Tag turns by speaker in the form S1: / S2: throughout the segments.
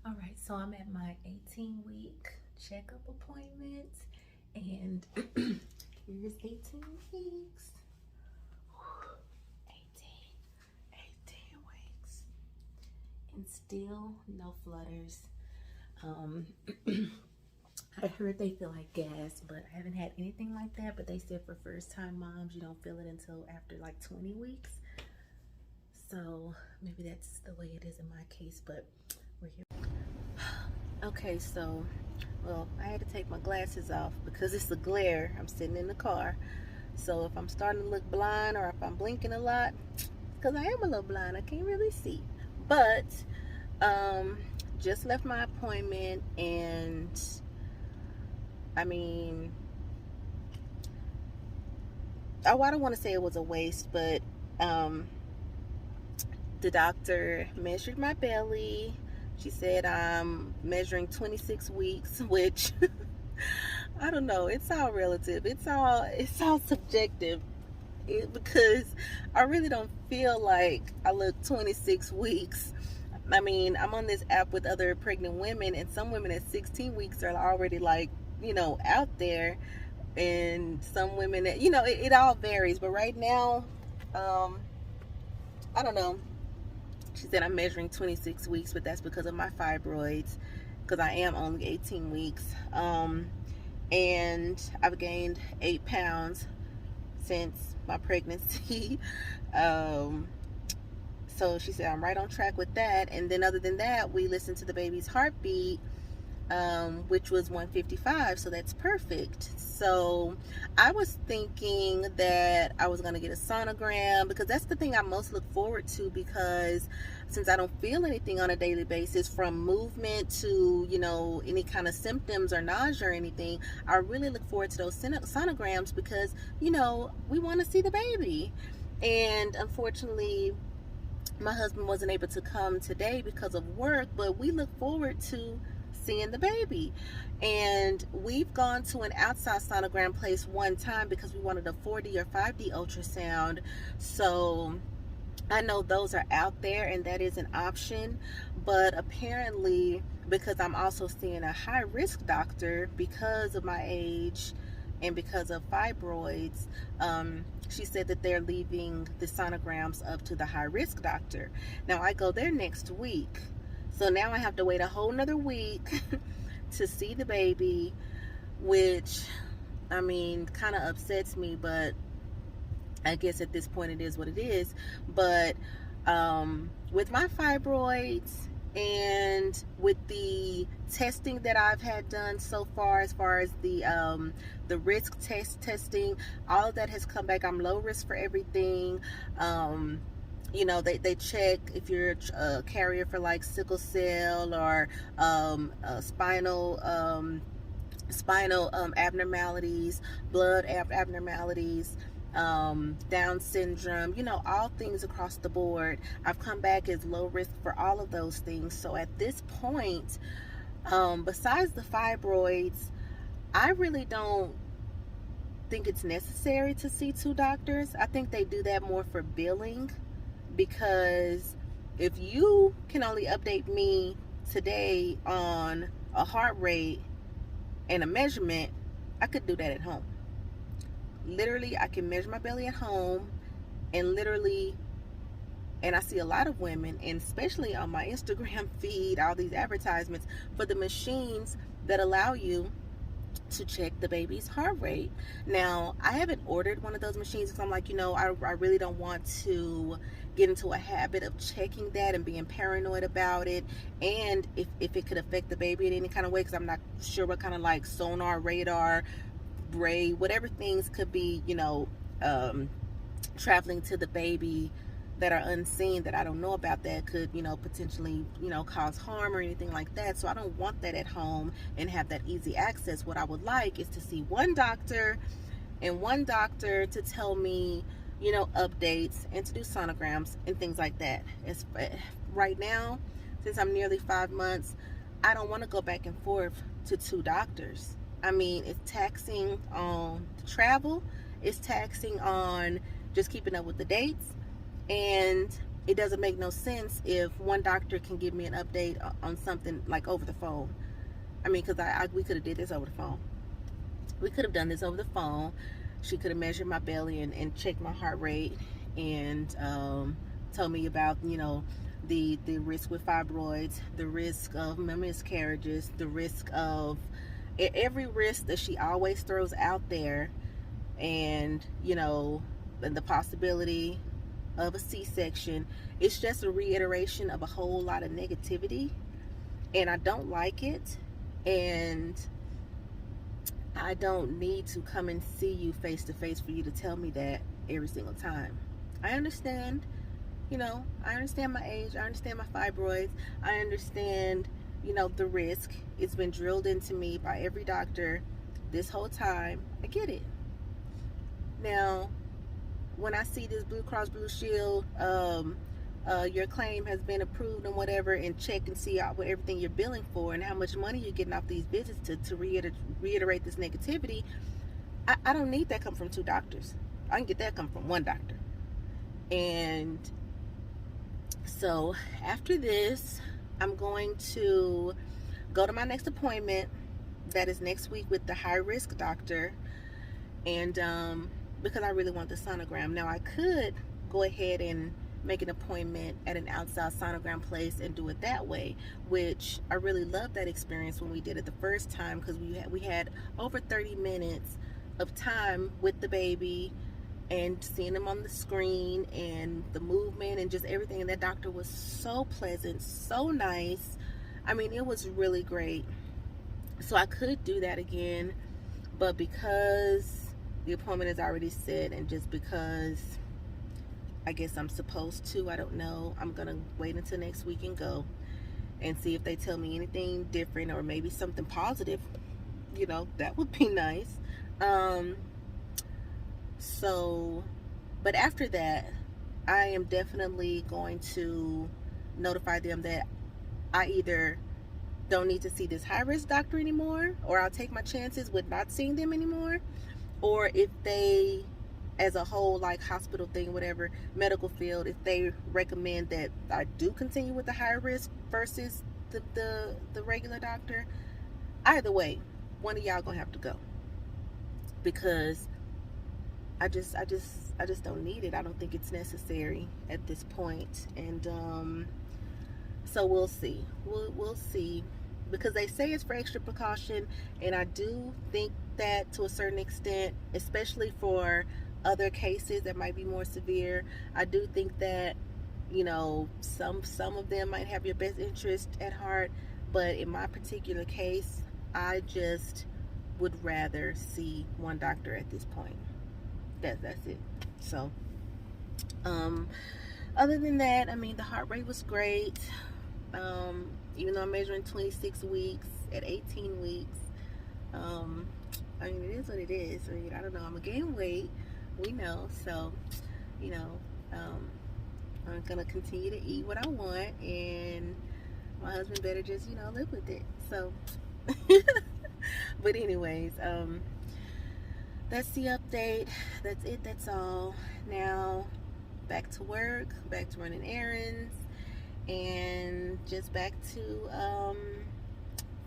S1: All right, so I'm at my 18-week checkup appointment, and here's 18 weeks. 18 weeks. And still no flutters. I heard they feel like gas, but I haven't had anything like that. But they said for first-time moms, you don't feel it until after like 20 weeks. So maybe that's the way it is in my case, but we're here. Okay, so, well, I had to take my glasses off because it's the glare. I'm sitting in the car. So if I'm starting to look blind or if I'm blinking a lot, because I am a little blind, I can't really see. But, just left my appointment, and, I mean, I don't want to say it was a waste, but, the doctor measured my belly. She said I'm measuring 26 weeks, which I don't know. It's all relative. It's all subjective. Because I really don't feel like I look 26 weeks. I mean, I'm on this app with other pregnant women, and some women at 16 weeks are already like, out there, and some women, it all varies. But right now, I don't know. She said I'm measuring 26 weeks, but that's because of my fibroids, because I am only 18 weeks. And I've gained 8 pounds since my pregnancy. So she said I'm right on track with that. And then other than that, we listened to the baby's heartbeat, which was 155, so that's perfect. So I was thinking that I was going to get a sonogram, because that's the thing I most look forward to, because since I don't feel anything on a daily basis, from movement to, any kind of symptoms or nausea or anything, I really look forward to those sonograms, because, we want to see the baby. And unfortunately, my husband wasn't able to come today because of work, but we look forward to seeing the baby. And we've gone to an outside sonogram place one time because we wanted a 4D or 5D ultrasound. So I know those are out there, and that is an option. But apparently, because I'm also seeing a high risk doctor because of my age and because of fibroids, she said that they're leaving the sonograms up to the high risk doctor. Now I go there next week. So now I have to wait a whole nother week to see the baby, which, I mean, kind of upsets me, but I guess at this point it is what it is. But with my fibroids and with the testing that I've had done so far, as the risk testing, all of that has come back. I'm low risk for everything. They check if you're a carrier for like sickle cell or spinal abnormalities, blood abnormalities, Down syndrome, all things across the board. I've come back as low risk for all of those things. So at this point, besides the fibroids, I really don't think it's necessary to see 2 doctors. I think they do that more for billing. Because if you can only update me today on a heart rate and a measurement, I could do that at home. Literally, I can measure my belly at home, and I see a lot of women, and especially on my Instagram feed, all these advertisements for the machines that allow you to check the baby's heart rate. Now, I haven't ordered one of those machines because I'm like, I really don't want to get into a habit of checking that and being paranoid about it, and if it could affect the baby in any kind of way, because I'm not sure what kind of like sonar, radar, ray, whatever things could be, traveling to the baby that are unseen, that I don't know about, that could, potentially, cause harm or anything like that. So I don't want that at home and have that easy access. What I would like is to see one doctor to tell me, updates, and to do sonograms and things like that. Right now, since I'm nearly 5 months, I don't want to go back and forth to 2 doctors. I mean, it's taxing on the travel. It's taxing on just keeping up with the dates. And it doesn't make no sense if one doctor can give me an update on something like over the phone. I mean, because we could have did this over the phone. We could have done this over the phone. She could have measured my belly and checked my heart rate and told me about, you know, the risk with fibroids, the risk of miscarriages, the risk of every risk that she always throws out there, and, you know, the possibility of a C-section. It's just a reiteration of a whole lot of negativity, and I don't like it. And I don't need to come and see you face to face for you to tell me that every single time. I understand, you know, I understand my age, I understand my fibroids, I understand, you know, the risk. It's been drilled into me by every doctor this whole time. I get it. Now, when I see this Blue Cross Blue Shield, your claim has been approved and whatever, and check and see out what everything you're billing for and how much money you're getting off these visits to reiterate this negativity, I don't need that come from two doctors. I can get that come from one doctor. And so after this, I'm going to go to my next appointment. That is next week with the high risk doctor. And because I really want the sonogram. Now, I could go ahead and make an appointment at an outside sonogram place and do it that way, which I really loved that experience when we did it the first time, because we had over 30 minutes of time with the baby and seeing him on the screen and the movement and just everything. And that doctor was so pleasant, so nice. I mean, it was really great. So I could do that again, but because the appointment is already set, and just because I guess I'm supposed to, I don't know, I'm gonna wait until next week and go and see if they tell me anything different, or maybe something positive. You know, that would be nice. So, but after that, I am definitely going to notify them that I either don't need to see this high risk doctor anymore, or I'll take my chances with not seeing them anymore. Or if they, as a whole, like hospital thing, whatever, medical field, if they recommend that I do continue with the high risk versus the regular doctor, either way, one of y'all gonna have to go, because I just don't need it. I don't think it's necessary at this point. And so we'll see. We'll see, because they say it's for extra precaution, and I do think that to a certain extent, especially for other cases that might be more severe, I do think that, you know, some of them might have your best interest at heart. But in my particular case, I just would rather see one doctor at this point. That's it. So other than that, I mean, the heart rate was great. Even though I'm measuring 26 weeks at 18 weeks, I mean, it is what it is. I mean, I don't know, I'm gonna gain weight, we know. So, you know, I'm gonna continue to eat what I want, and my husband better just, you know, live with it. So but anyways, that's the update. That's it. That's all. Now back to work, back to running errands, and just back to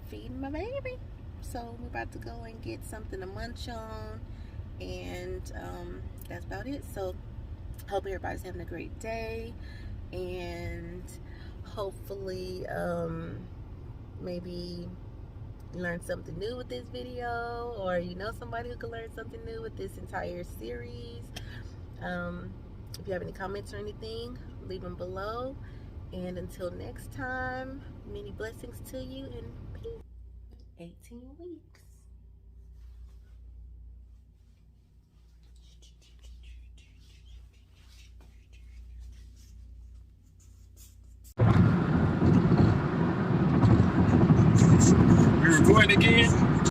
S1: feeding my baby. So we're about to go and get something to munch on, and that's about it. So hope everybody's having a great day, and hopefully maybe learn something new with this video, or you know somebody who can learn something new with this entire series. If you have any comments or anything, leave them below. And until next time, many blessings to you, and peace. 18 weeks.
S2: We recording again?